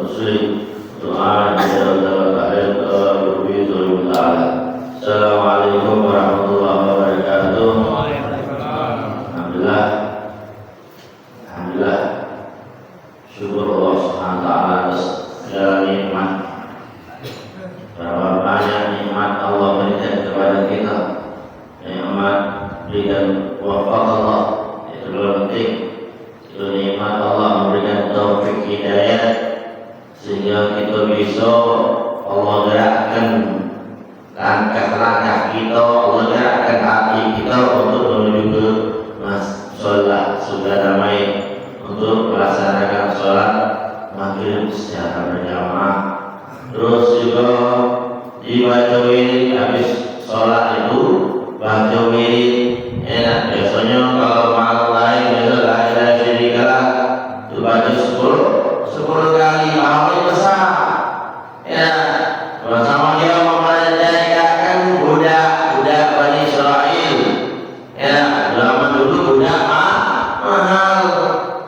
Assalamualaikum warahmatullahi wabarakatuh. Alhamdulillah, alhamdulillah. Syukur Allah Subhanahu wa taala atas segala nikmat. Berapa banyak nikmat Allah berikan kepada kita. Nikmat berikan wafat Allah, itu lebih penting. Itu nikmat Allah memberikan taufik hidayah sehingga kita bisa Allah gerakkan langkah-langkah kita, Allah gerakkan hati kita untuk menuju ke sholat sudah damai, untuk melaksanakan sholat maghrib secara berjamaah. Terus juga dibaca wirid habis sholat itu, baca wirid enak. Biasanya kalau malam lain biasa la ilaha illallah itu baca 10 kali, pahalanya besar. Ya, sama dia memerdekakan budak Bani Israel. Ya, zaman dulu budak mahal.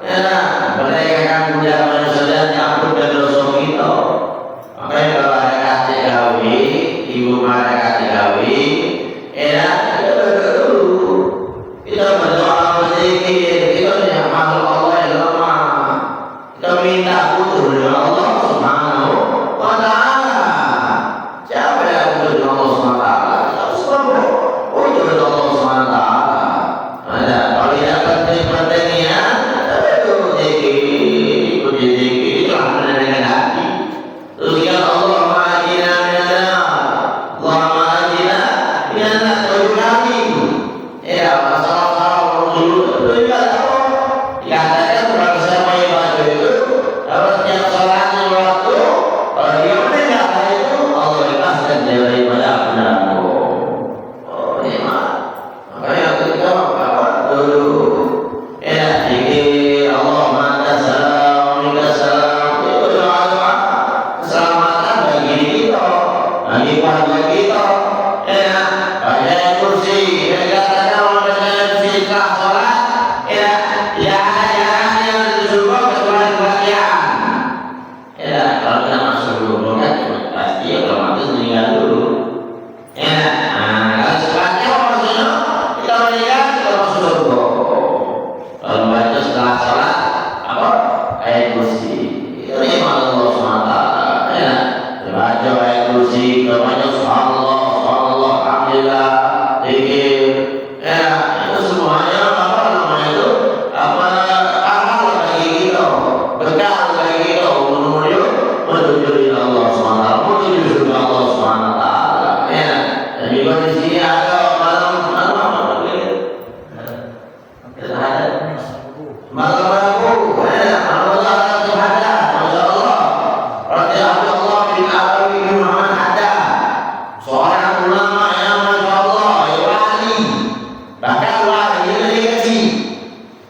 Ya, merdekakan budak Bani Israel nyambut dosa kita. Makanya kalau ada kasih gawe, ibu ada kasih gawe, ya kita dulu kita berdoa berzikir, kita makhluk Allah yang lemah, kita minta putus dari Allah Subhanahu wa taala. Siapa yang putus dari Allah Subhanahu wa taala? Kita semua putus dari Allah Subhanahu wa taala. Ada kalau yang penting-pentingnya itu zikir, itu amal dengan hati. Terus ya Allah ma'ajina minana, Allah ma'ajina minana, tujuh kali. Ya masalah dulu itu juga tahu. Dikatakan orang siapa yang baca itu harus tiap sholatnya waktu. Kalau dia meninggal itu Allah ikhlaskan daripada benar-benar. Oh nikmat. Makanya ketika apa dulu ya zikir Allah ma'ata salam, minka salam, itu doa-doa keselamatan bagi kita, bagi keluarga kita. Ya baca kursi, ya katakan orang baca kursi setelah sholat, ya yang disuruh kecuali kebaikan. Ya kalau kita masuk dulu kan pasti otomatis meninggal dulu. Ya, kalau setelahnya maksudnya kita meninggal kita masuk surga. Kalau baca setelah sholat apa ayat kursi itu nikmat Allah SWT. Ya, baca ayat kursi, baca subhanallah, subhanallah, alhamdulillah, zikir. Ya, itu semuanya apa namanya itu amal bagi kita, bekal bagi kita menuju Allah SWT, menuju surga Allah SWT. Ya, dan juga di sini ada malam apa begini? Malam Rabu, Allah Subhanahu, Masya Allah. Raja Abdullah bin Alawi bin Muhammad Haddad, seorang ulama yang Masya Allah, wali. Bahkan wali itu dikasih,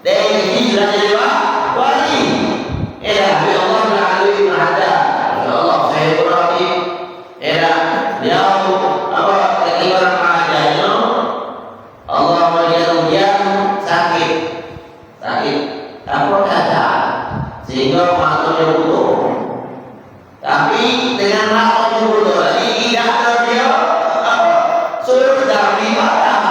dari kecil sudah jadi wali. Ya, Allah bin Alawi bin Haddad, Masya Allah, saya berarti, ya, dia apa ketika remaja Allah memberikan ujian sakit, apa kata sehingga maksudnya butuh. Tapi dengan maksudnya butuh lagi tidak dia suruh dalam ibadah,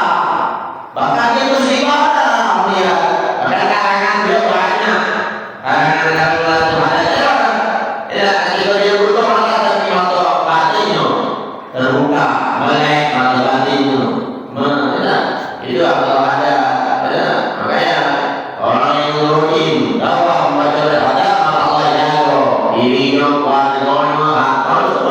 bahkan dia terus ibadah dia, bahkan karangan dia banyak, karangan Allah Subhanahu. Ya, ketika dia butuh maka tapi mata batinnya terbuka, melek mata batinnya. Itu kalau ada, makanya orang yang nurutin dakwah membaca ada maka Allah jago dirinya, keluarganya, harus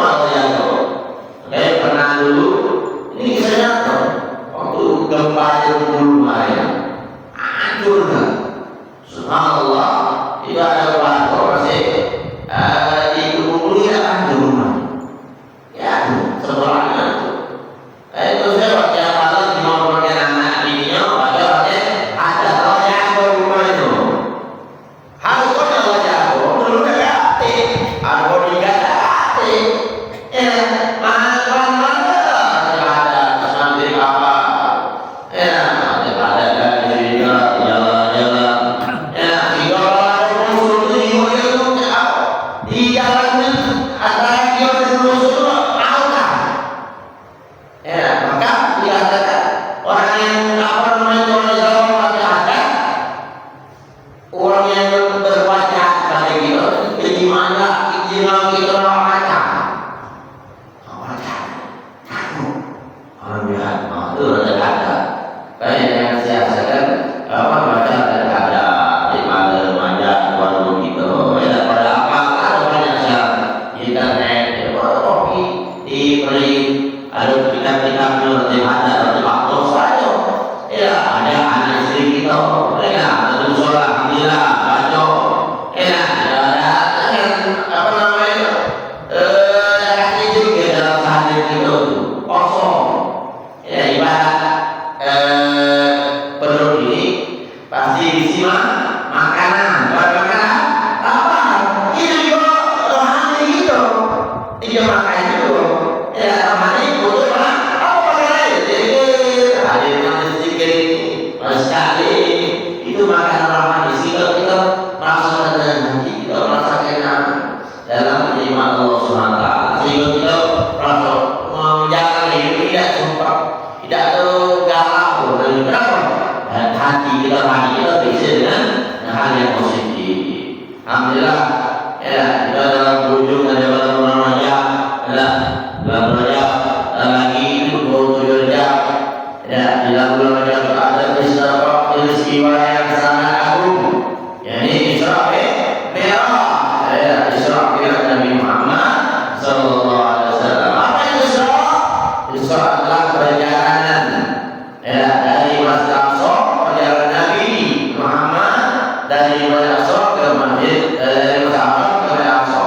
juga. Ya, kita dalam kunjung ada bulan Rajab, ya, bulan Rajab lagi itu 27 jam. Ya, di dalam bulan Rajab ada peristiwa yang sangat agung. Yani Isra Mi'raj. Ya, Isra Mi'raj Nabi Muhammad sallallahu alaihi wasallam. Apa itu Isra? Isra adalah perjalanan dari Masjid Aqsa, perjalanan Nabi Muhammad dari Masjid Aqsa ke Masjid Ka'bah ke Masjid Aqsa.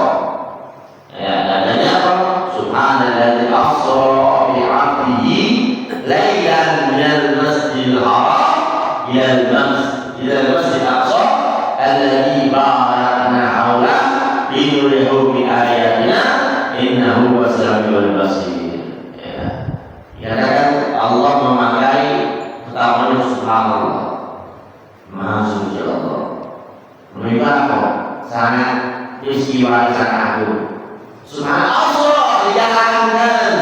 Ya, adanya apa? Subhanalladzi asra bi 'abdihi lailan minal masjidil haram ila al-masjid Aqsa alladzi barakna hawlah linurihu min ayatina innahu was-sami'ul basir. Ya kan Allah memakai pertama subhanallah, maha suci Allah. Mereka apa? Sangat peristiwa yang sangat agung. Subhanallah dijalankan.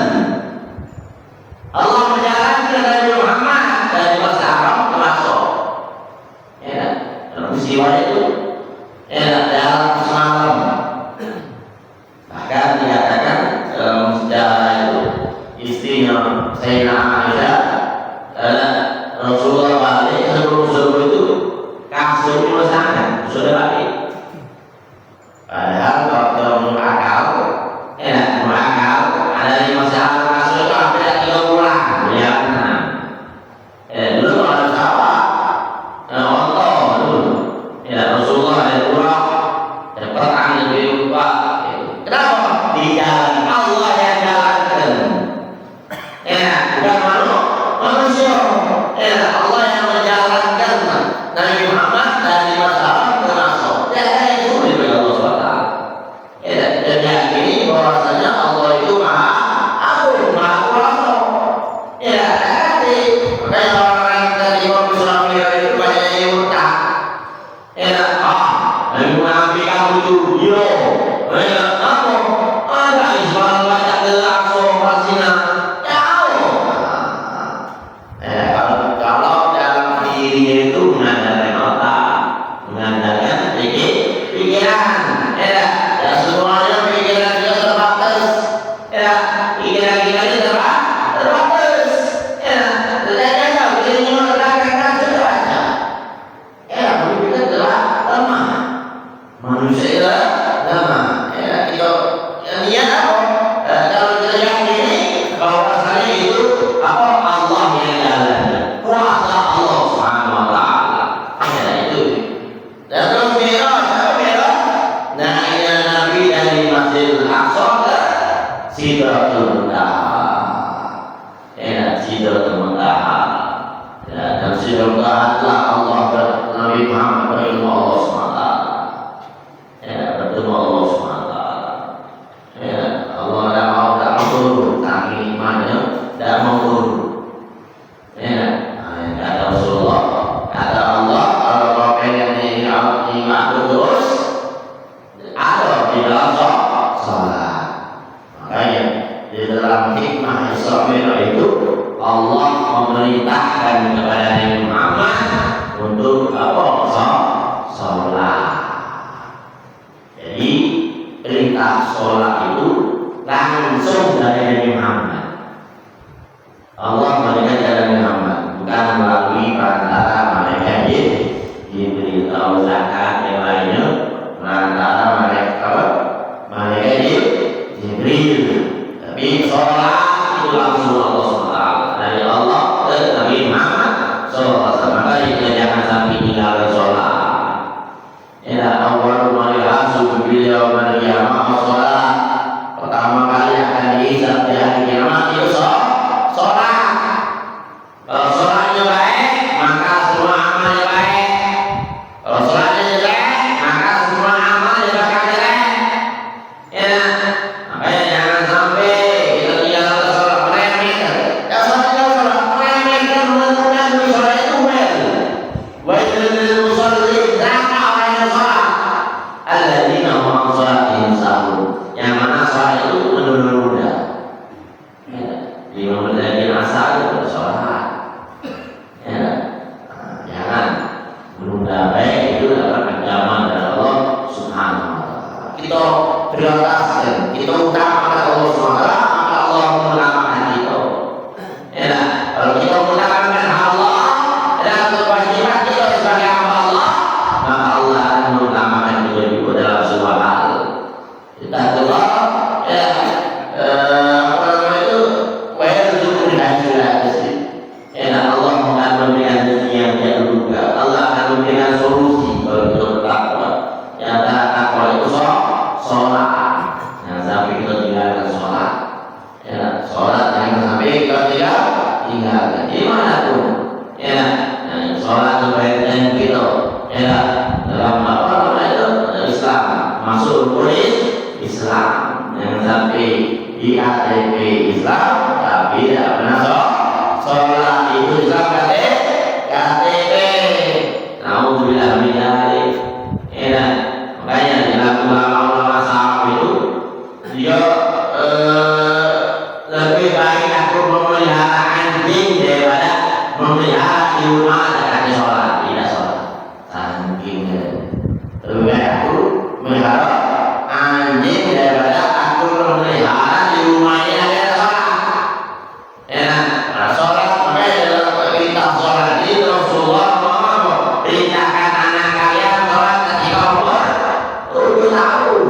Allah menjalankan Nabi Muhammad dari Masjid Haram ke Aqsa. Ya, dalam peristiwa itu dalam semalam. Bahkan dikatakan dalam sejarah itu istrinya Sayyidah Aisyah Rasulullah balik sebelum itu kasurnya bersama sudah balik. Padahal kalau menurut akal, ada di masa kasur itu hampir 3 bulan. Ya, dulu ada sawah, onto dulu. Ya, Rasulullah ada kurang, perang lebih lupa. Kenapa? Di jalan Allah yang jalankan. Bukan manusia. Allah yang menjalankan Nabi Muhammad dari Masjid ke Aqsa. Itu dari Allah SWT. Dan yakini bahwasanya Allah itu maha agung, maha kuasa. Nanti makanya orang dari Imam Surabaya itu banyak yang utang. Nabi Muhammad kamu itu yo. Apa? Ada Ismail banyak ke Aqsa Palestina. Kalau dalam diri itu mengandalkan otak, mengandalkan pikiran, ya semuanya pikiran kita terbatas, pikiran kita ini terbatas, ternyata pikirannya mengatakan semuanya, kita telah lemah, manusia itu lemah, itu niat apa? Kalau kita yakini bahwasanya itu apa Allah yang jalan. Kuasa Allah Subhanahu wa taala. Itu. Dan terus Mi'raj. Naiknya Nabi dari Masjidil Aqsa ke Sidratul Muntaha. Sidratul Muntaha. Dan Sidratul Muntaha telah Allah Nabi Muhammad bertemu Allah Subhanahu wa taala. Bertemu Allah Subhanahu wa taala. Allah tidak mau turun, kami imannya tidak mau turun. Kata Rasulullah, kata Allah, kalau kau pengen iman terus, ada di dalam sholat. Makanya di dalam hikmah Isra Mi'raj itu Allah memerintahkan kepada Nabi Muhammad untuk apa? Sholat. Jadi perintah sholat itu langsung dari Nabi Muhammad. Allah memberikan jalan Nabi Muhammad, bukan melalui perantara malaikat Jibril atau zakat yang lainnya, perantara malaikat Jibril. Tapi sholat itu langsung Allah SWT, dari Allah ke Nabi Muhammad SAW. Maka kita jangan sampai tinggalkan sholat. Awal marihasu beliau berjamaah sholat. Pertama kali akan dihisab di hari kiamat itu sholat. Kalau sholatnya baik, maka semua amalnya baik. Kalau sholatnya jelek, maka semua amalnya bakal jelek. Makanya jangan sampai kita tinggalkan sholat meremehkan. Sholat meremehkan, menentukan sholat itu wailul lil musallin, neraka orang yang sholat. Alladzina hum an sholatihim sahun. Yang mana sholat itu menunda-nunda. kita prioritaskan, kita utamakan Allah SWT, maka Allah mengutamakan kita. Ya, kalau kita mengutamakan Allah dan kewajiban kita sebagai hamba Allah, maka Allah akan mengutamakan kita juga dalam semua hal. Kita Allah, ya, apa namanya itu, wajib hasil. Ya, Allah akan memberikan rezeki yang tidak terduga. Allah akan memberikan solusi kalau kita bertakwa. Yang antara takwa itu sholat. Jangan sampai kita tinggalkan sholat. Ya, sholat jangan sampai kita tinggalkan dimanapun. Ya, sholat sebaik-baiknya kita. Ya, dalam apa namanya itu Islam masuk polis Islam. Jangan sampai di KTP Islam tapi tidak pernah sholat itu Islam KTP. Nauzubillah min dzalik. Ya, makanya dalam ulama-ulama salaf itu dia lebih baik aku memelihara anjing daripada memelihara di rumah dan sholat tidak sholat. Anjingnya lebih baik aku memelihara anjing daripada aku memelihara di rumahnya dan sholat. Ya, sholat makanya dalam perintah sholat ini Rasulullah perintahkan anak kalian sholat ketika umur 7 tahun.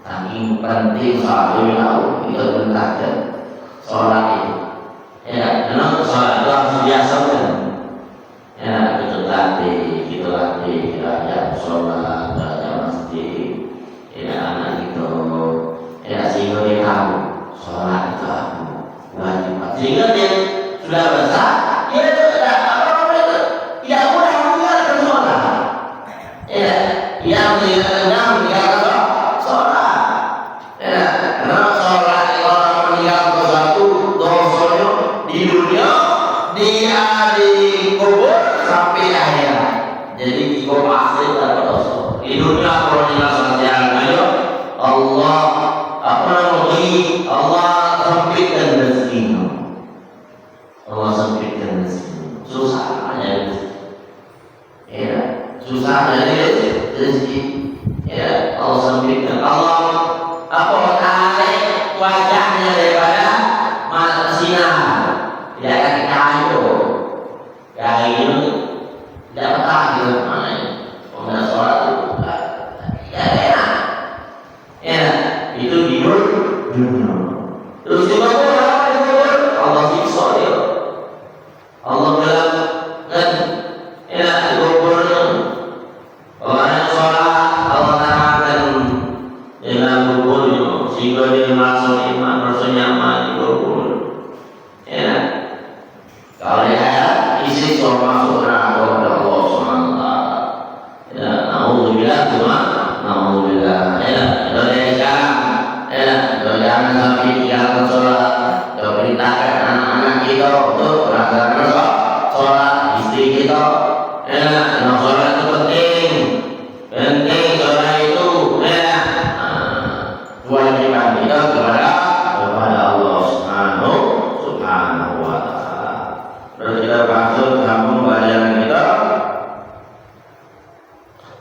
Saking penting sholat 7 tahun kita perintahkan sholat itu. Ya, karena sholat itu harus dibiasakan. Ya, kita latih, kita ajak sholat, kita ajak masjid. Ya, anak itu, ya sehingga dia tahu sholat itu wajib. Sehingga dia sudah besar, dia itu tidak mudah meninggalkan sholat. Ya, yang meninggalkan sholat. Ya, karena sholat orang meninggalkan sesuatu dosanya di dunia, dia dikubur sampai akhirat. Jadi iko pasti dapat dosa. Di dunia kalau meninggalkan sholat yang ayo Allah apa namanya? Allah sempitkan rezekimu. Allah sempitkan rezekimu. Susah aja. Ya, susah jadi rezeki. Ya, Allah sempitkan. Allah apa tarik wajahnya daripada sinar. Tidak akan kayu. Kayu tidak betah gitu mana? Orang sholat itu ya enak. Ya, itu di dunia. Terus di mana Allah siksa dia. Allah bilang kan enak dikuburnya. Orang yang sholat Allah tanamkan dalam kuburnya sehingga dia merasa iman, merasa nyaman di kubur. Ya, kalau dia isi soal masuk neraka kepada Allah SWT. Ya, nauzubillah cuma nauzubillah. Ya, dari sekarang, ya, jangan sampai tinggalkan sholat. Kita perintahkan anak-anak kita untuk melaksanakan sholat, istri kita. Ya, karena sholat itu penting sholat itu. Ya, kewajiban kita kepada Allah Subhanahu wa Ta'ala. Terus kita masuk sambung pelajaran kita.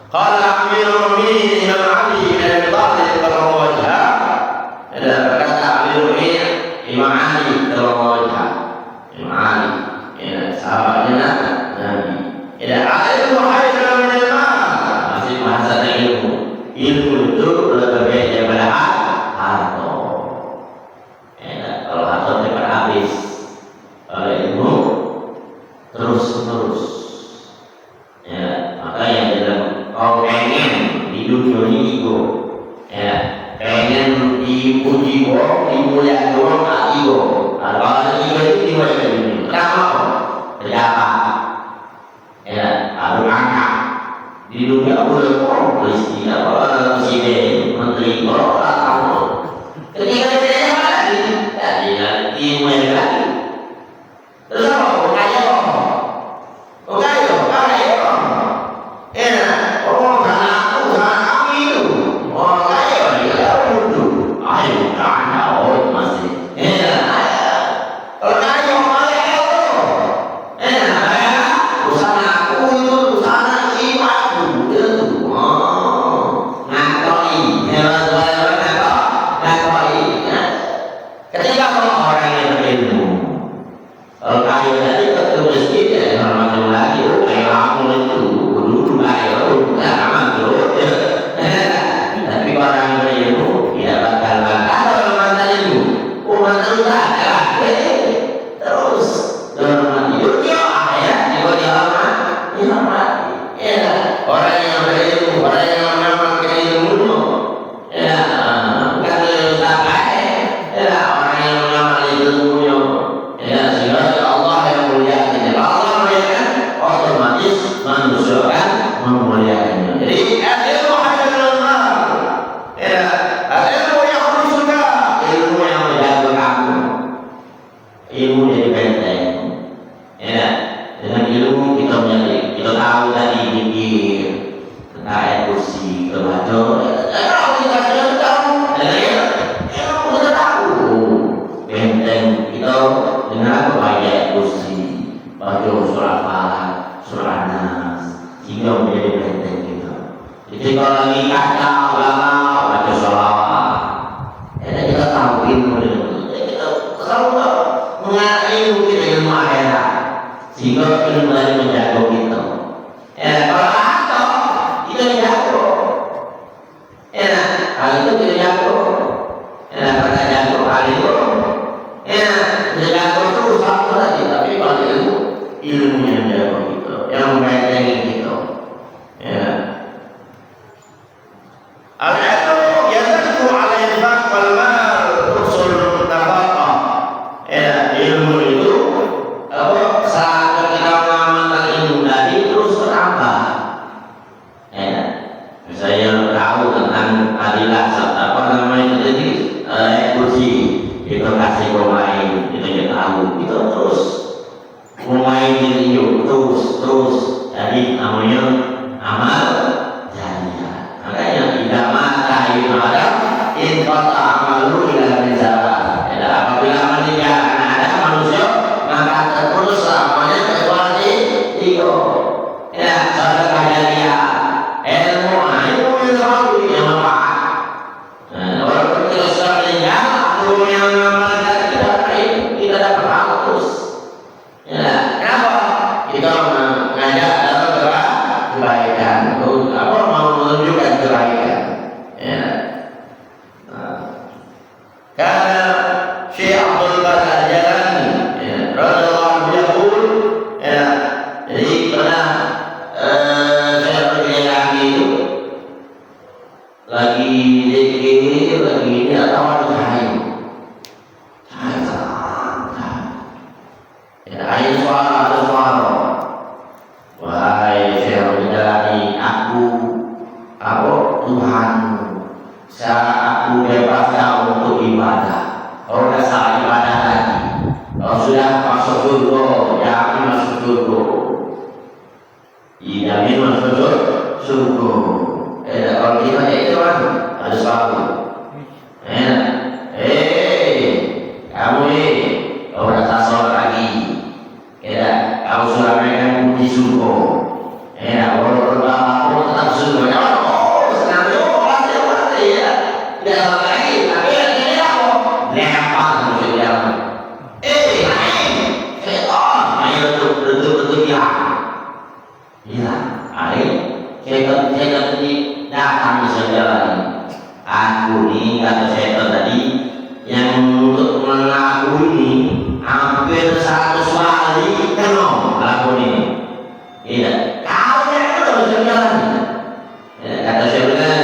Qala Amirul Mu'minin Imam Ali bin Abi Thalib radhiyallahu anhu. Ada berkata Amirul Mu'minin Imam Ali radhiyallahu anhu. Imam Ali, ya, sahabatnya Nabi. Ya, ilmu khairan min al-mal. Masih bahasa ilmu. Ilmu itu lebih baik daripada harta. Ya, kalau harta cepat habis. Kalau ilmu terus. Ya, maka yang dalam kau pengen di dunia ini ego. Ya, pengen dipuji orang, dimuliakan orang, tak ego. Kalau ego itu dimuliakan dunia. Kenapa? Pejabat. Ya, ada angka. Di dunia boleh orang presiden, presiden, menteri, hal itu tidak jago. Ya, kata jago hal itu. Ya, tidak jago itu satu lagi. Tapi kalau ilmu yang jago gitu, yang membentengi gitu. Ya. Al-ilmu yadullu ala infaq wal mal usul nafaqah. Ya, ilmu itu apa? Saat kita mengamalkan ilmu tadi terus bertambah. Ya, saya tahu tentang adilah apa namanya jadi kursi itu kasih pemain itu kita tahu itu terus pemain itu terus jadi namanya amal jariah. Makanya tidak mata itu ada infaqah amalu ila rizal. Ya, apabila manusia ada manusia maka terus selamanya kecuali tiga. Ya, sedekah jariah, ilmu yang manfaat. Nah, walaupun kita sudah meninggal, ilmu yang mengamalkan kita dapat pahala terus. Ya, kenapa? Kita mengajak dalam kebaikan, apa mau menunjukkan kebaikan. Ya. Karena Syekh Abdul Qadir Jalani, radhiyallahu anhu yaqul, ya, jadi pernah saya berjalan itu lagi zikir, lagi ini atau ada cahaya, ya, ada suara, wahai saya berjalan aku Tuhanmu, saat aku bebaskan untuk ibadah. Kalau tidak salah ibadah lagi, kalau sudah masuk surga, jamin masuk surga, jamin masuk surga. Kalau kita itu kan ada sesuatu. Kamu ini kalau datang sholat lagi, kamu sudah megang kunci surga. Kalau berdoa tetap surga. Datang sejalan aku ini kata setan tadi yang untuk mengaku ini hampir 100 kali kenal lagu ini. Tidak, kau yang terus sejalan. Kata setan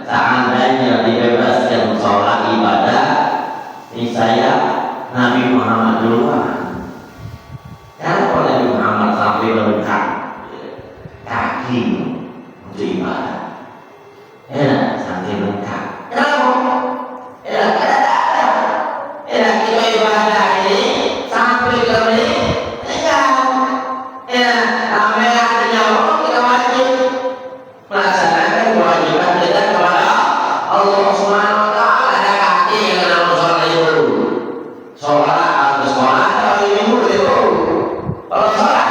seandainya dibebaskan sholat ibadah, ini saya Nabi Muhammad duluan. Kenapa Nabi Muhammad sampai lengkap kaki untuk ibadah? Sampai lengkap. Kenapa? Kita ibadah ini sampai ke ini sampai ada nyawa kita wajib melaksanakan kewajiban kita kepada Allah Subhanahu Wa Taala. Ada kaki yang nama sholat itu. Sholat atau sekolah atau ilmu itu. Kalau sholat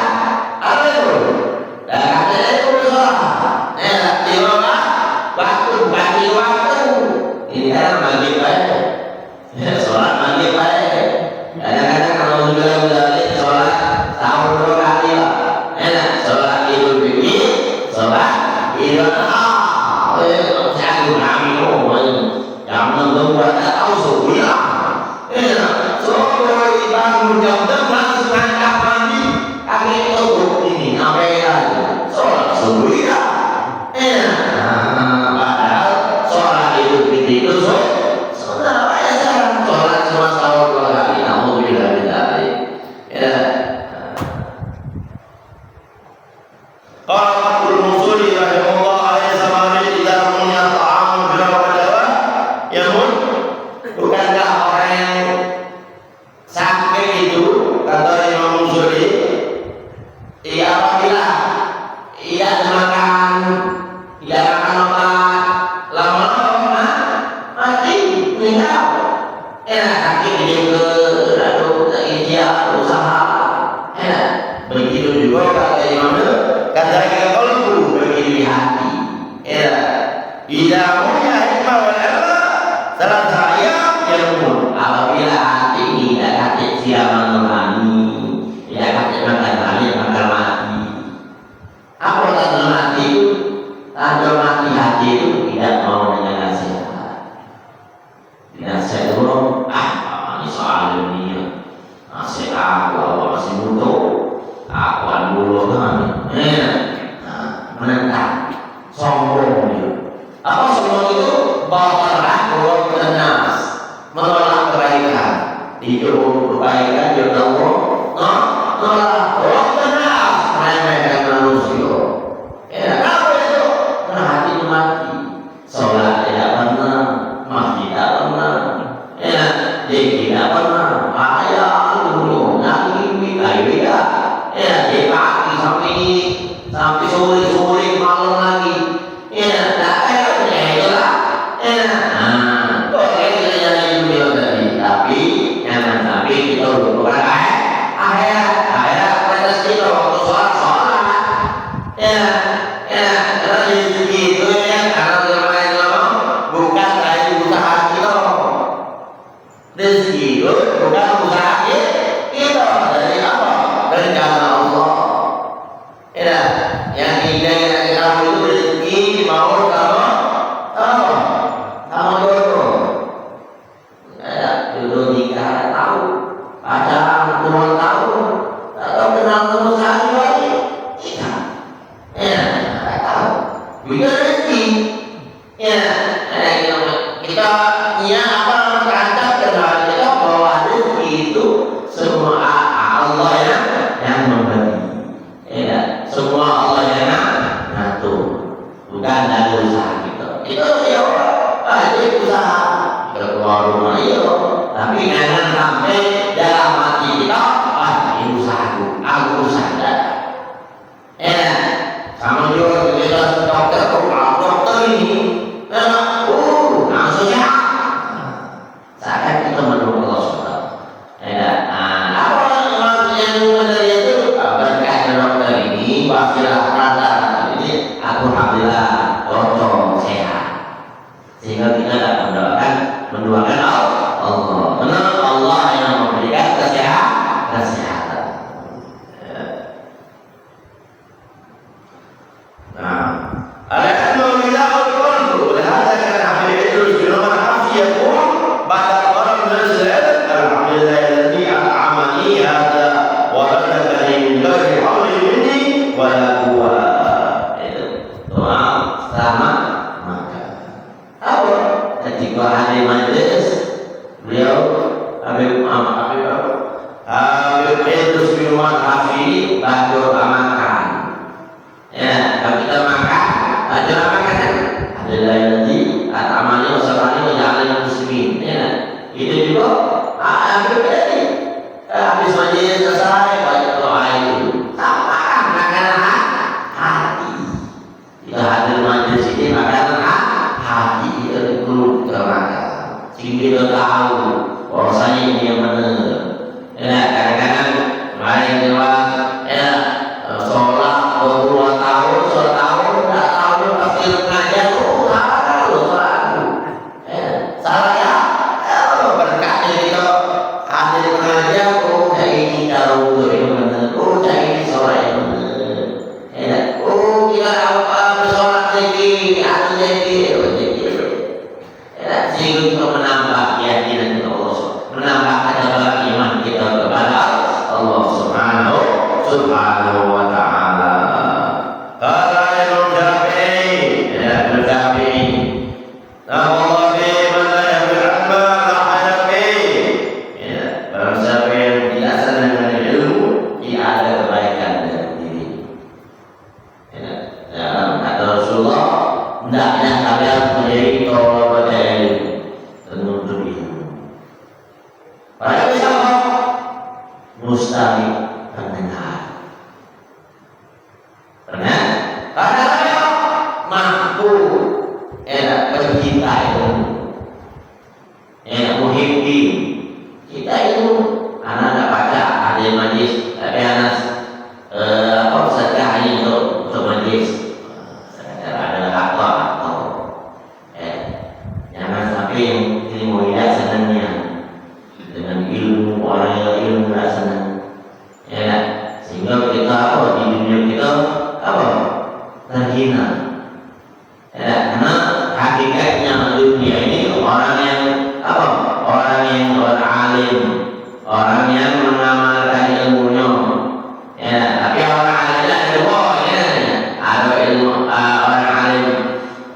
apa itu? Dan katanya itu sholat. Di mana? Bagi waktu ini kan maghrib baik, sholat maghrib baik. Kadang-kadang kalau sudah balik sholat tahun 2 kali lah. Sholat Idul Fitri, sholat Idul Adha. Saya kami jam 6 buat tahu subuh. Soal bangun jam 6 setengah pagi, kami tutup ini sampai lagi sholat subuh ya. Itu saudara saya sekarang sholat cuma setahun 2 kali, namun bila ya. Qala al-Musuli rahimahullah alaihi zamani idza rumiya ta'amun bila wadawa yamun. Bukankah orang yang sakit itu kata Imam Musuli, apabila makan obat lama-lama maka Batallah kenas menolak kebaikan. Dijauh kebaikan ya Allah. Nolak kenas meremehkan manusia. Kenapa itu? Karena hati itu mati. Sholat tidak pernah, masjid tidak pernah, tidak pernah. Ayah dulu nanti beda. Di pagi sampai sore malam lagi. Tapi jangan sampai kita lupakan akhirat batas kita waktu sholat. Rezeki itu karena bukan dari usaha kita. Rezeki itu bukan usaha kita, dari apa? Dari jalan Allah. Yang kita kamu itu rezeki mau kamu jodoh. Dulu nikah tahu, pacaran puluhan tahun, atau kenal kamu sehari lagi, tidak. Tidak tahu. Juga rezeki. Kita apa terancam dengan kita bahwa rezeki itu semua Allah yang memberi. Semua Allah yang ngatur, bukan dari usaha kita. Itu ya itu usaha kita keluar rumah tapi jangan sampai dalam hati kita ini usahaku, aku usaha. Sama juga kita dokter, dokter ini langsung sehat. Saat kita menunggu Allah SWT. Apa yang benar itu berkah dokter ini wasilah rata ini aku alhamdulillah cocok sehat, sehingga kita dapat mendoakan Allah. Benar Allah yang memberikan kesehatan.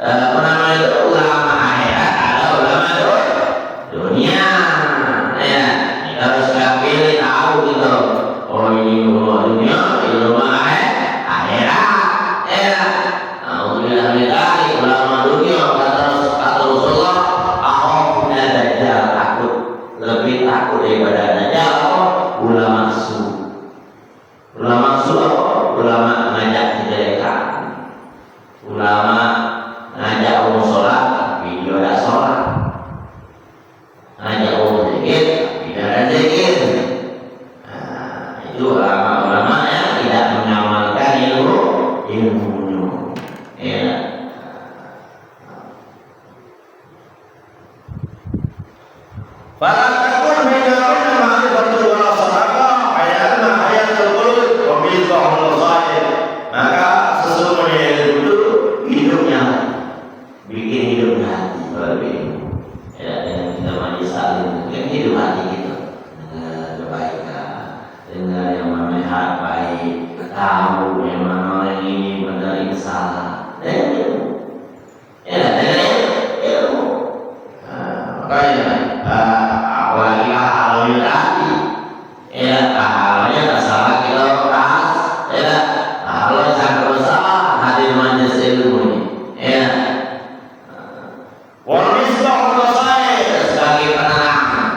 Apa namanya itu ulama akhirat Fala takun bainahunna ma'rifatun wa sadaqah ayatna hayatul qulub wa mithqahul sahih. Maka sesungguhnya itu hidupnya bikin hidupnya hati lebih ya, dengan kita maju saling kan hidup hati kita dengan kebaikan, dengan yang mana baik, tahu yang mana yang ini benar ini salah, dan ilmu ya, dengan ilmu. Makanya apalagi halnya tadi ya, halnya tak salah kita bahas ya, halnya sangat besar hadir majelis ilmu ini ya. Walisbah saya sebagai penerangan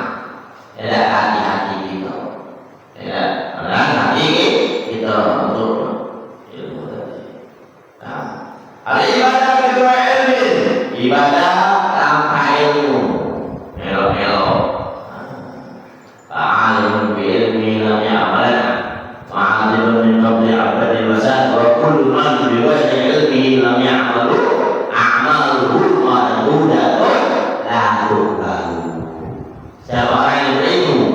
ya, hati-hati kita ya, penerangan hati kita untuk ilmu tadi. Nah, al-ibadah kedua ilmu, ibadah tanpa ilmu melo-melo. Alimun bi ilmi lam ya'malan ma'alimun min qabli abadil wasad wa kullu man bi wajhi ilmi lam ya'malu a'maluhu ma'dudatun la tuqbalu. Siapa orang yang berilmu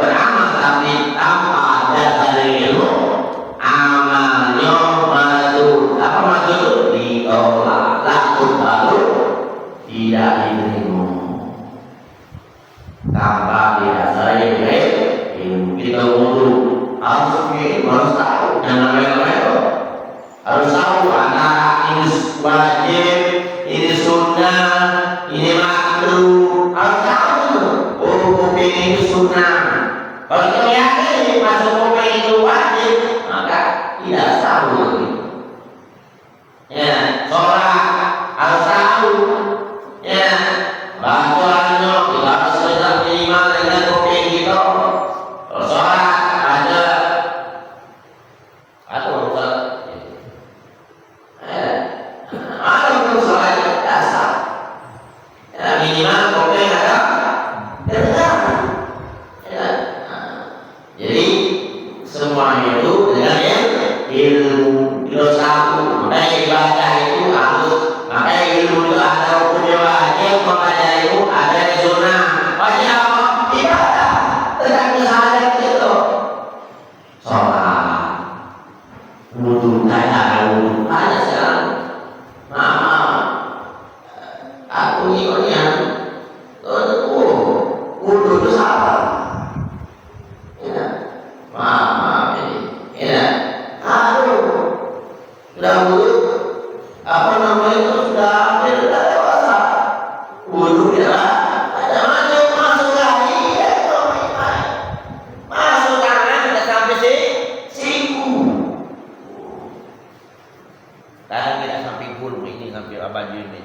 beramal tapi tanpa dasar ilmu, amalnya madu apa madu ditolak, la tuqbalu, tidak diterima tanpa didasari ilmu. Kita wudu harus tahu yang namanya harus tahu antara ini wajib, ini sunnah, ini makruh, harus tahu. Oh, kuping ini sunnah. Kalau kita yakin masuk kuping itu wajib, maka tidak tahu lagi. Ya, sholat harus tahu. Ya, bahasanya kita harus bisa minimal dengan kuping kita. Kalau sholat ada atau sholat dasar ya, minimal kuping ada kedengaran ya. Jadi semua itu dengan ilmu kita tahu. Makanya ibadah itu harus, makanya ilmu itu ada hukumnya wajib, makanya ilmu ada sunnah. Makanya apa? Ibadah tergantung sahadat itu. Sholat, wudu, kayak wudu aja sekarang. Mama, aku ngikutnya, wudu itu salah. Ya, mama ini, ya, aduh, sudah wudu, apa namanya itu sudah dewasa, wudu ya, ada masuk lagi, ya, masuk tangan tidak sampai siku. Kadang tidak sampai bulu ini, sampai baju ini.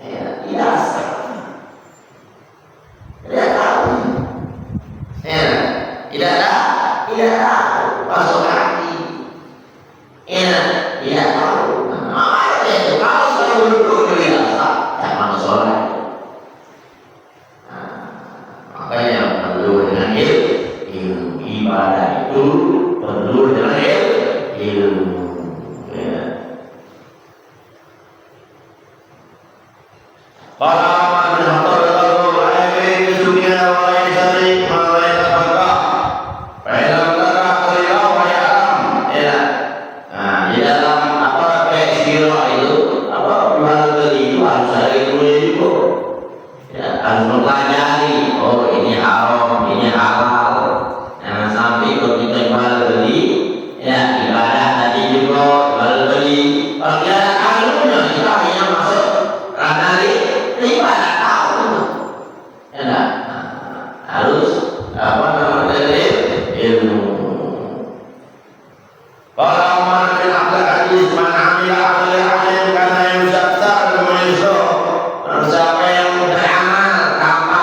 Ya, tidak tahu. Ya, tidak tahu. Masuk kaki. Ya, tidak tahu. Apa itu? Kalau saya duduk tidak tahu. Tak mau sholat. Makanya perlu dengan ilmu. Ibadah itu perlu dengan ilmu. Para penhatar lalu ayat dunia wahai sari wahai apakah dalam kata kalilah wahai alam ya. Nah, di dalam apa istilah itu apa jual beli itu harus ada ilmunya juga ya, harus mempelajari. Oh, ini haram, ini halal. Jangan sampai kalau kita jual beli ya, ibadah tadi juga jual beli. Kalau tidak ada ilmunya kita hanya masuk ranah ibadah tahu ya, harus apa namanya ilmu. Kalau man bin Abdul Aziz man amila alim karena yusabtar kemudian siapa yang beramal tanpa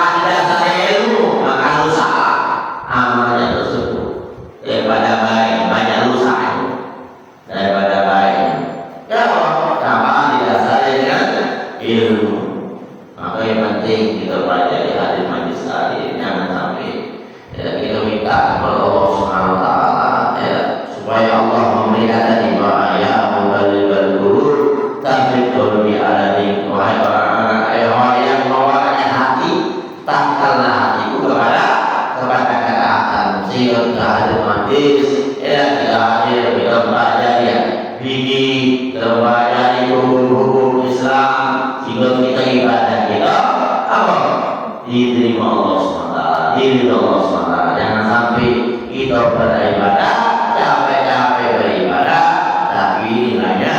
ridho Allah SWT. Jangan sampai kita beribadah capek-capek beribadah tapi nilainya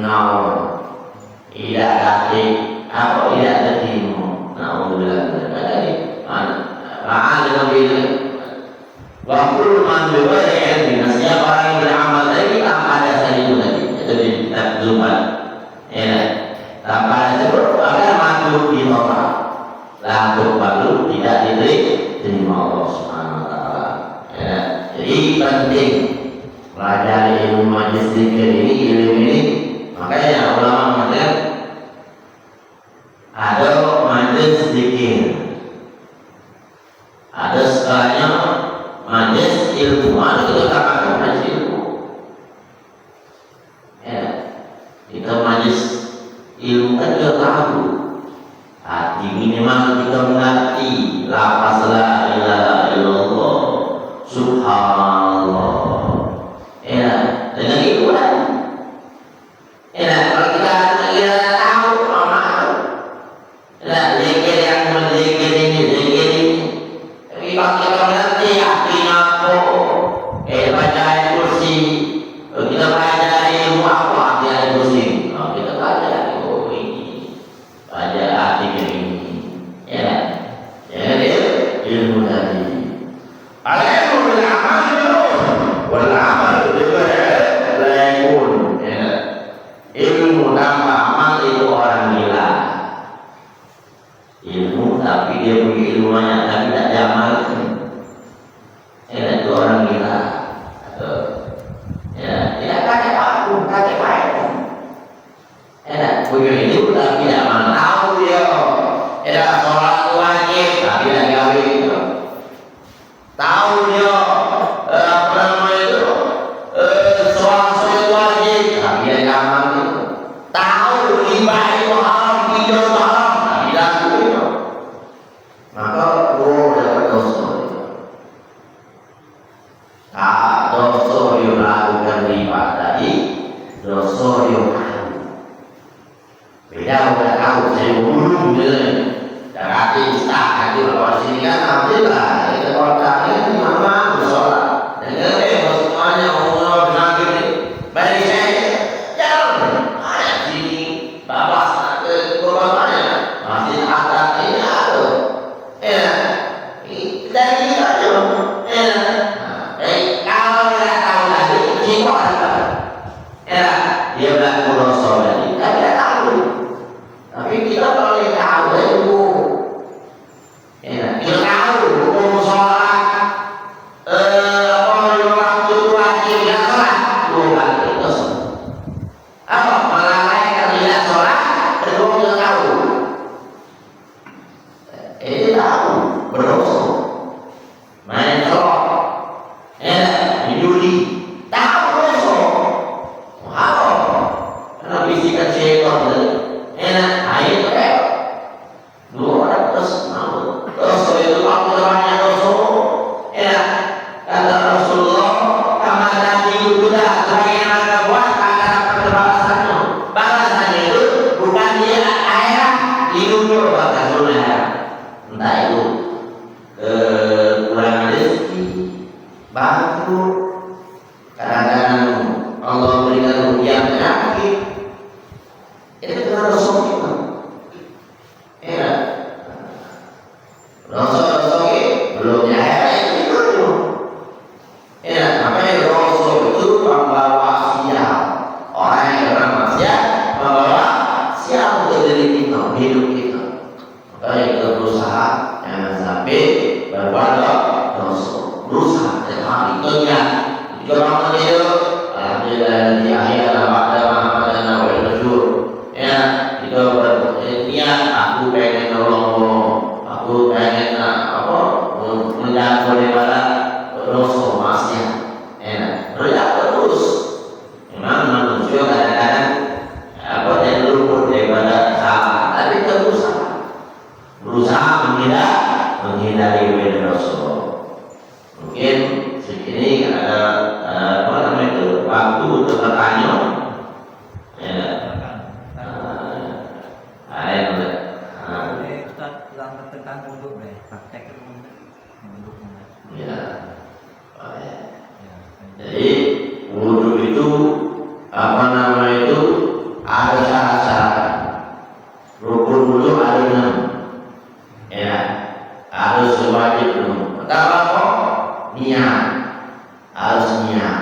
nol, tidak kasih apa tidak terima. Alhamdulillah. Jadi ma'al nabil wa kullu man biwari dinasnya orang yang beramal tadi tanpa ada satu tadi itu di kitab Zumar ya, tanpa ada sebut agar masuk di neraka lalu baru tidak diterima Allah Subhanahu Wa Taala ya. Jadi penting pelajari ilmu majlis zikir ini, ilmu ini. Makanya ulama mengatakan ada majlis zikir, ada sekalanya majlis ilmu. Ada kita katakan majlis ilmu ya. Kita majlis ilmu kan kita tahu arti minimal kita mengerti lafaz la ilaha illallah subhanallah ya, dengan itu kan ya. Kalau kita tahu maaf ya, zikir yang menzikir ini tapi kalau kita mengerti artinya apa baca ayat kursi, kita baca ilmu apa arti ayat kursi, kita baca ini baca arti ini ya. Jadi ilmu tadi al-ilmu bil amal wal amal bil la yakun ya. Ilmu tanpa amal itu orang gila. Ilmu tapi dia punya ilmu banyak tapi tidak diamalkan ya, itu orang gila. Ya, tidak kakek aku, kakek baik ya, punya ilmu tapi tidak amal. Tahu dia ya sholat wajib tapi tidak gawe itu. Tahu dia apa namanya itu sholat wajib tapi tidak amal itu. Tahu riba itu haram, video haram tapi tidak itu. Maka dapat dosa. Dosa yang melakukan riba tadi, dosa yang tahu. Beda udah tahu, saya belum gitu. Dan hati ustaz, hati kalau sini kan alhamdulillah. Kita kalau kalian ini mama bersolat. Dan semuanya Allah benar gini. Bagi saya, jangan ada sini bapak ke bapaknya masih ada ini ada. Ya, dari kita aja. Ya, kalau tidak tahu tadi, jiwa ada. Ya, dia bilang dosa tadi, kita tidak tahu. Tapi kita kalau yang tahu itu, ya, kita tahu hukum sholat, apa yang waktu itu wajib tidak sholat, bukan itu. Apa melalaikan tidak sholat, belum kita tahu. Ini tahu berdosa, main sholat, ya, judi, tahu dosa, wow, karena bisikan syaitan tadi. Itu dua orang terus mau dosa itu kalau banyak dosa ya kata Rasulullah kama tadi sudah sebagaimana buat akan dapat balasannya itu bukan di akhirat di dunia bahkan dunia entah itu kekurangan rezeki bangkrut kadang-kadang Allah berikan ujian penyakit itu karena dosa kita. Ya, dosa-dosa belum itu dulu. Ya, makanya dosa itu membawa sial. Orang yang pernah maksiat membawa sial untuk diri kita, hidup kita. Makanya kita berusaha jangan sampai berbuat dosa. Berusaha setiap hari kerja. Jika orang itu, alhamdulillah di akhir ada Muhammad dan Nabi Rasul. Ya, kita berniat aku pengen nolong, aku pengen menjaga daripada dosa maksiat. Ya, kerja terus. Memang manusia kadang-kadang yang luput daripada salah, tapi kita berusaha menghindari dosa. Mungkin segini ada waktu untuk bertanya. Ya. Ustaz, tentang untuk praktek Pertama kok niat, harus niat.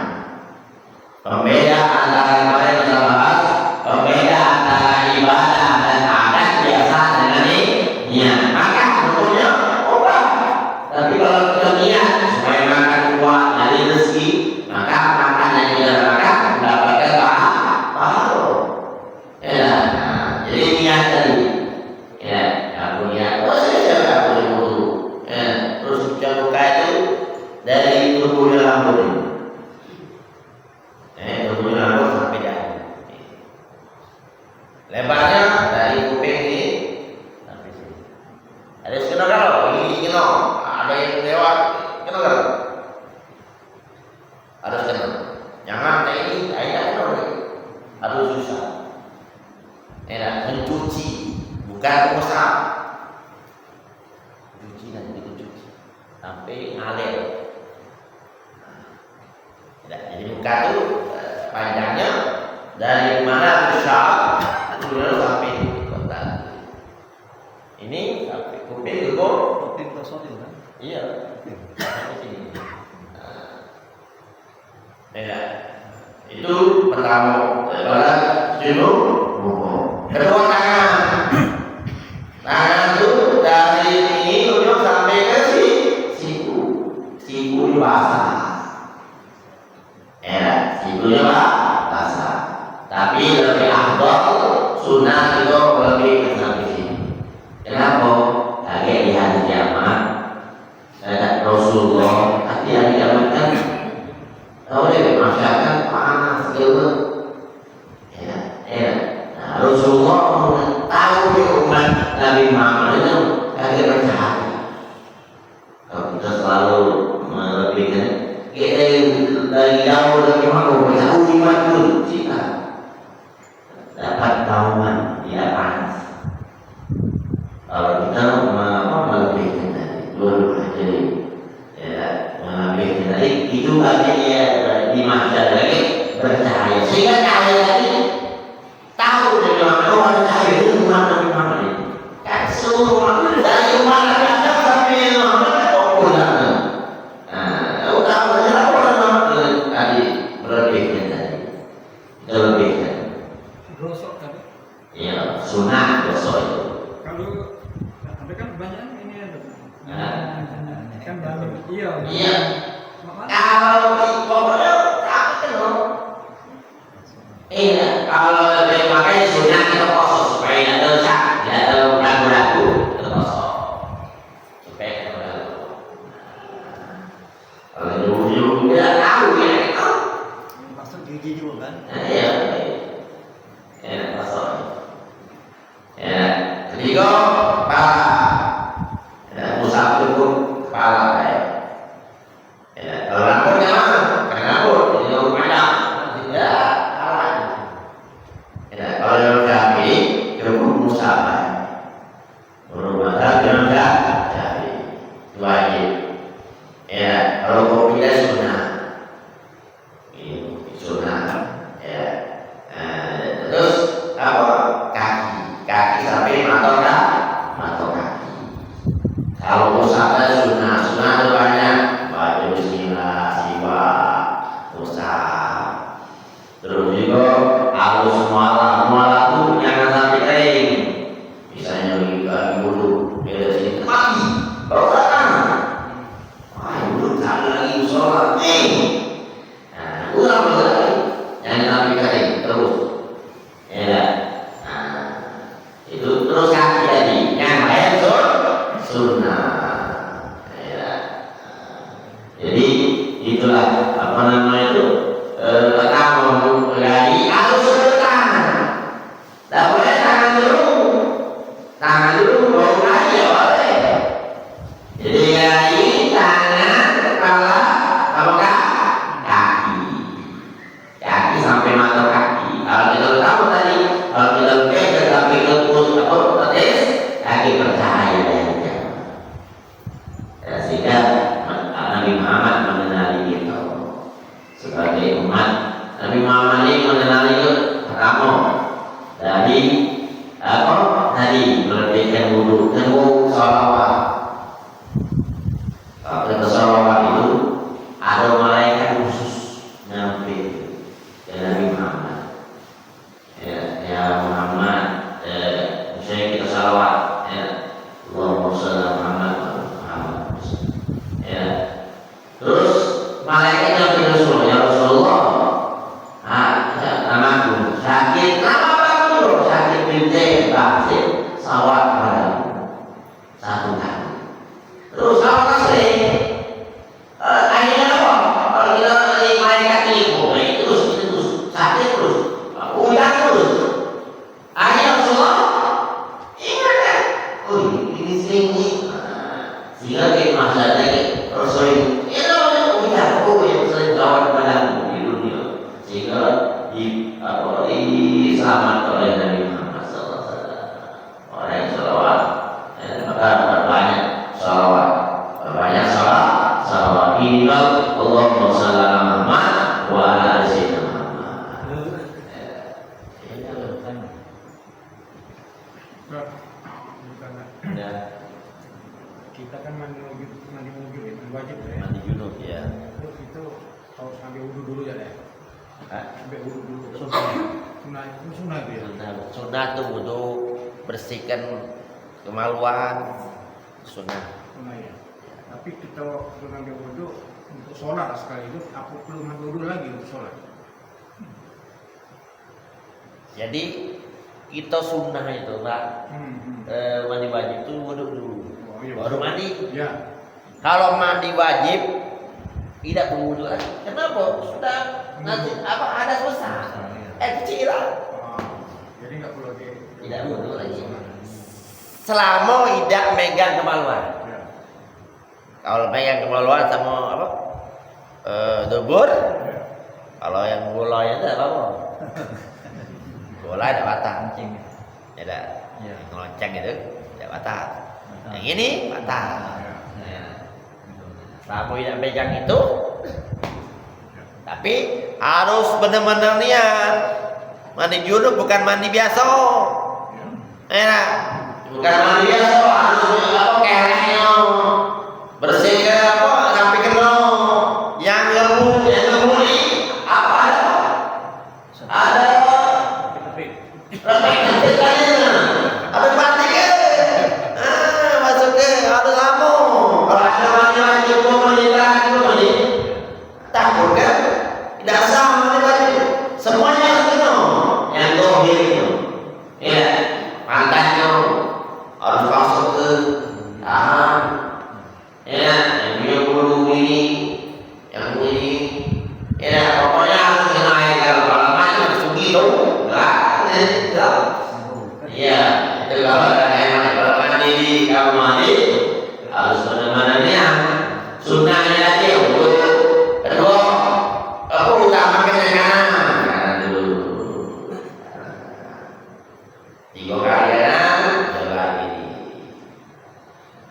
Pembeda antara kemarin kita bahas, pembeda antara ibadah dan adat biasa dengan niat. Maka hukumnya ubah. Tapi kalau kita niat supaya makan kuat dari rezeki, maka makan yang kita makan mendapatkan pahala. Ya, jadi niat tadi. Ya, aku niat. Aku dulu. Ya, terus buka itu dari tubuh dalam tubuh. Tubuh dalam sampai dahi. Lebarnya dari kuping ini sampai sini. Ada sekena kalau ini kena, ada yang lewat kena kalau. Harus kena. Jangan kayak ini, kayak kena. Harus susah. Mencuci, bukan mengusap. Cuci nanti cuci sampai ngalir. Jadi muka itu panjangnya dari mana besar kemudian sampai di kota. Ini sampai kuping itu kuping kosong itu kan? Iya. Sampai sini. Itu pertama. Pada junub buku. Kedua tangan. Tangan itu dari ini ujung sampai ke siku. Siku itu basah. Sikunya basah. Tapi lebih afdal sunnah itu lebih ke sampai sini. Kenapa? Lagi di hari kiamat ada Rasulullah. Tapi hari kiamat kan tahu deh masyarakat panas gitu. Rasulullah tahu di umat Nabi Muhammad itu kagak percaya. Kalau kita selalu melebihkan kita dari jauh dari mana kita iman pun kita dapat tauman dia panas. Kalau kita melebihkan tadi dua-dua jadi melebihkan tadi itu artinya di masyarakat lagi percaya sehingga kaya lagi tahu dari mana orang kaya itu umat Nabi Muhammad itu kan seluruh umat dari umat Nabi Adam sampai Muhammad populer. Gosok tadi. Iya, sunat gosok itu. Kalau ada kan kebanyakan ini ada. Kan dalam iya. Iya. Kalau pokoknya tak kenal. Iya, kalau lebih pakai sunat itu gosok supaya tidak dosa, tidak ragu-ragu itu gosok. Supaya tidak ragu. Kalau dulu tidak tahu ya. Masuk gigi juga kan? Iya. Ketiga, kepala. Usap cukup kepala kalau rambutnya mana? Karena rambut, jadi rambut panjang. Tidak, kalah. Kalau yang Syafi'i cukup musab. Menurut mazhab yang Syafi'i itu wajib. Kalau kopinya sunnah. Sunnah. Terus apa? Kaki sampai matok kaki. Kalau usapnya sunnah itu banyak. Baca bismillah, siwak, usap. Terus juga halus muala itu jangan sampai kering. Misalnya lagi wudhu, beda sini mati, baru datang. Wah, wudhu tak lagi sholat. Ulang lagi, jangan sampai kering terus. Itu terus kaki tadi yang lain sunnah. Jadi itulah apa namanya itu pertama dari harus tangan. Tak boleh tangan dulu baru lagi ya boleh. Jadi dari tangan kepala apakah kaki sampai mata kaki. Kalau kita tahu tadi kalau kita pegang sampai ke kaki percaya ya. Sehingga Nabi Muhammad mengenali itu sebagai umat. Nabi Muhammad ini mengenali itu pertama dari apa tadi melebihkan wudhu. oh ini sini sehingga kayak masalahnya kalau sering ya namanya oh yang sering kawan padamu di dunia sehingga diselamatkan oleh Nabi Muhammad SAW. Orang yang sholawat maka berbanyak sholawat inilah Allahumma shalli ala Muhammad wa ala ali sayyidina Muhammad. Kita kan mandi mobil itu wajib ya. Mandi junub ya. Terus itu harus ambil wudhu dulu ya deh. Ambil wudhu dulu. Sunnah itu ya. Sunnah tuh wudhu bersihkan kemaluan sunnah. Sunnah ya. Tapi kita belum ambil wudhu untuk sholat sekaligus. Aku belum ambil wudhu lagi untuk sholat. Jadi kita sunnah itu Pak, mandi wajib itu wudhu dulu. Iya, baru mandi. Ya. Kalau mandi wajib tidak berwudu lagi. Kenapa? Sudah nanti apa ada besar, kecilan. Jadi nggak perlu lagi. Tidak wudu lagi. Selama tidak megang kemaluan. Ya. Kalau megang kemaluan sama apa? Dubur. Ya. Kalau yang gulai itu apa? Gulai ada batang. Ada. Yang lonceng itu ada batang. Yang ini batang. Rabu tidak pegang itu, tapi harus benar-benar niat. Mandi junub bukan mandi biasa. Enak, bukan mandi biasa. Harus apa kelehnya bersihkan apa sampai kena. Yang ngebu ini apa ada ada mati ke? Masuk ke harus lama. Kalau ada mandi takut kan? Tidak sah mandi wajib. Semuanya harus kena. Yang dohir itu, ya, pantatnya harus masuk ke tangan, ya, yang punya bulu ini, yang ini, ya, pokoknya harus kena air. Kalau mandi harus begitu, enggak, ya, itu kalau kalau mandi di kamar mandi harus benar-benar niat. Sunnahnya aja untuk kedua, aku utamakan kanan dulu. 3 kali kanan, jalan kiri.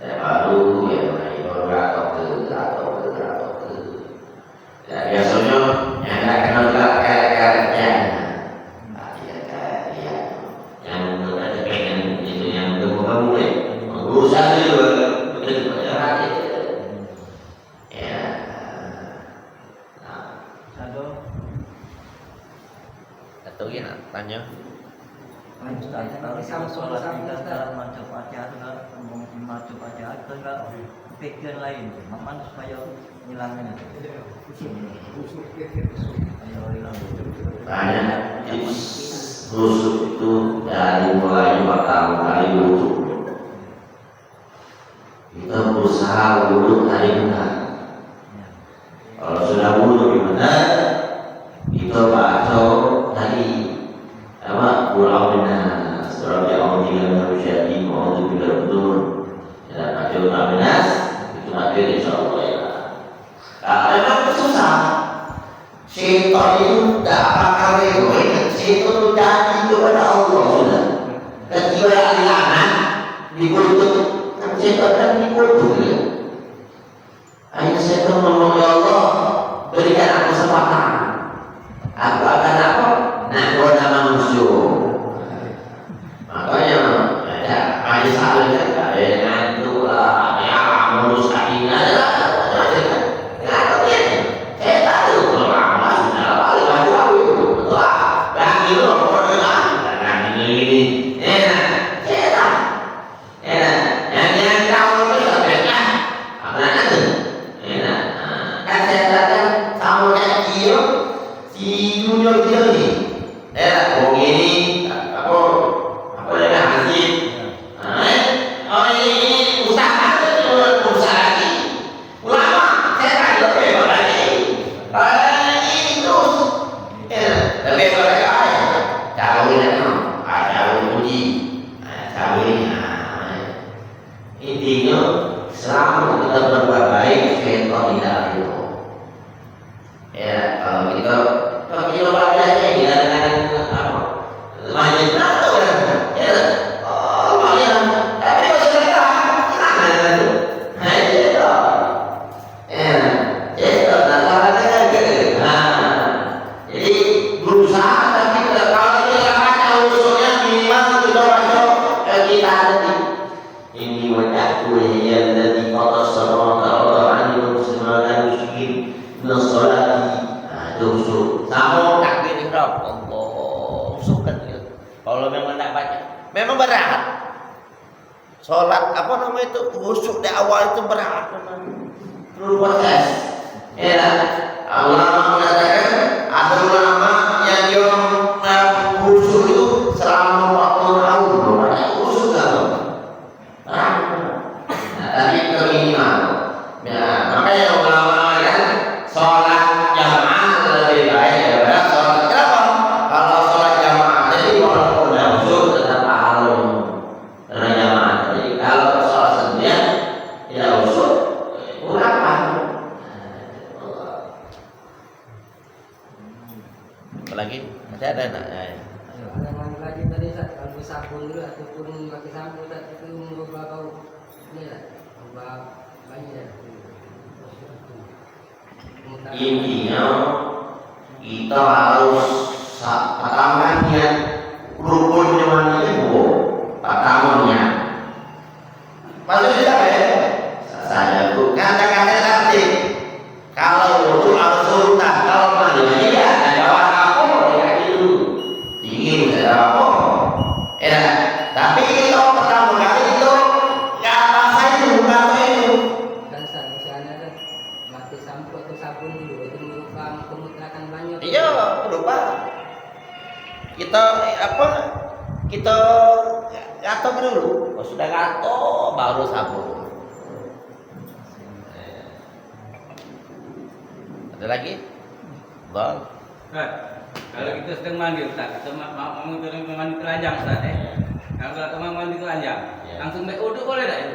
Baru yang naik baru atau ke. Ya, biasanya yang tak kenal karet-karetnya. Yang ada pengen itu yang kamu berusaha juga betul hati. Atau ya tanya. Kalau sholat kita dalam macam bacaan macam bacaan itu enggak pikiran lain, mana supaya hilangnya. Banyak tips rusuk itu dari mulai pertama kali wudhu. Kita berusaha wudhu tadi benar. Kalau sudah wudhu benar, kita baca tadi apa? Qur'an benar. Surah Al-Qiyamah Nabi mau juga betul. Dan baca Qur'an benar, itu baca insyaallah ya. Kalau memang susah, syaitan itu tidak bakal egois. Syaitan itu janji kepada Allah sudah. Ketika dilakukan, dikutuk, kan syaitan kan dikutuk ya. Hanya syaitan ngomong ya Allah, berikan aku kesempatan. Aku akan apa? Nakoda manusia. Makanya ada hadis sahabat dengan itu ya mengurus kakinya adalah oh ini hiya alladhi fatara as-samawati wal arda 'alimun musliman la yushrik min as-salati. Nah, itu khusyuk. Sama takbir ihram. Allah, khusyuk kan itu. Kalau memang tidak baca, memang berat. Sholat apa namanya itu khusyuk di awal itu berat memang. Perlu proses. Ya, ulama mengatakan ada ulama yang dia khusyuk itu selama 40 tahun belum ada khusyuk kan? Nah, tapi itu minimal. Ya, makanya ulama kan sholat jamaah lebih baik daripada sholat. Kenapa? Kalau sholat jamaah jadi walaupun tidak khusyuk tetap pahala karena jamaah. Jadi kalau sholat sendirian tidak khusyuk kurang pahala. Apalagi masih ada nak? Ada mandi lagi tadi Ustaz, kalau sabun dulu ataupun pakai sabun Ustaz, itu mengubah bau ini lah, mengubah bayi ya. Intinya kita harus pertama niat rukunnya mandi itu pertamanya. Maksudnya apa ya? Saya bu kata-kata nanti kalau wudu harus sunnah, kalau mandi ya jawab aku ya itu dingin saya apa? Tapi itu pertama kali itu nggak apa itu bukan itu. Kan Ustaz, misalnya kan pakai sampo atau sabun dulu itu mengubah kemutrakan banyak. Iya, berubah. Kita apa? Kita gato dulu. Oh, sudah gato baru sabun. Ada lagi? Bang. Ustaz, kalau kita sedang mandi Ustaz, kita mau mandi telanjang Ustaz Kalau kita mau mandi telanjang, Ya. langsung baik uduk boleh tak? Tidak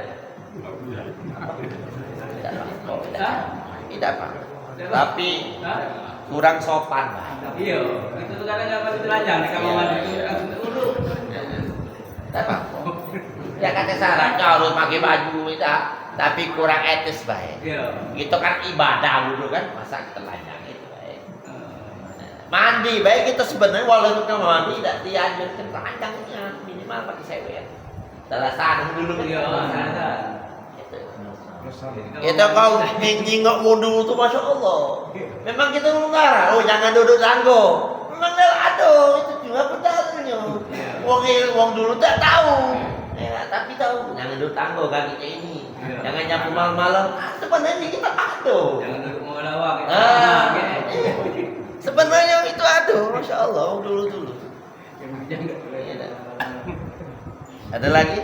apa. Hah? Tidak apa. Tidak apa? Tapi Hah? kurang sopan, Pak. Iya, kita tuh kadang nggak mandi telanjang, kalau mau mandi itu langsung baik uduk. Tidak apa. Ya kata saran kau harus pakai baju tidak, tapi kurang etis baik. Iya. Itu kan ibadah dulu kan, masa telanjang itu baik. Mandi baik kita sebenarnya walaupun kita mandi tidak dianjurkan telanjangnya minimal pakai sewer. Dalam sarung dulu Iya, ada. Gitu. Terus Kita kau nyingok wudhu itu masya Allah. Memang kita melanggar. Oh jangan duduk tanggo. Memang aduh itu juga pedalnya. Wong dulu tak tahu. Ya, tapi tahu jangan duduk tanggo kakinya ini. Iya. Jangan nyapu malam-malam. Sebenarnya kita aduh. Jangan duduk mau lawak. Sebenarnya itu aduh, masya Allah dulu. Ada lagi?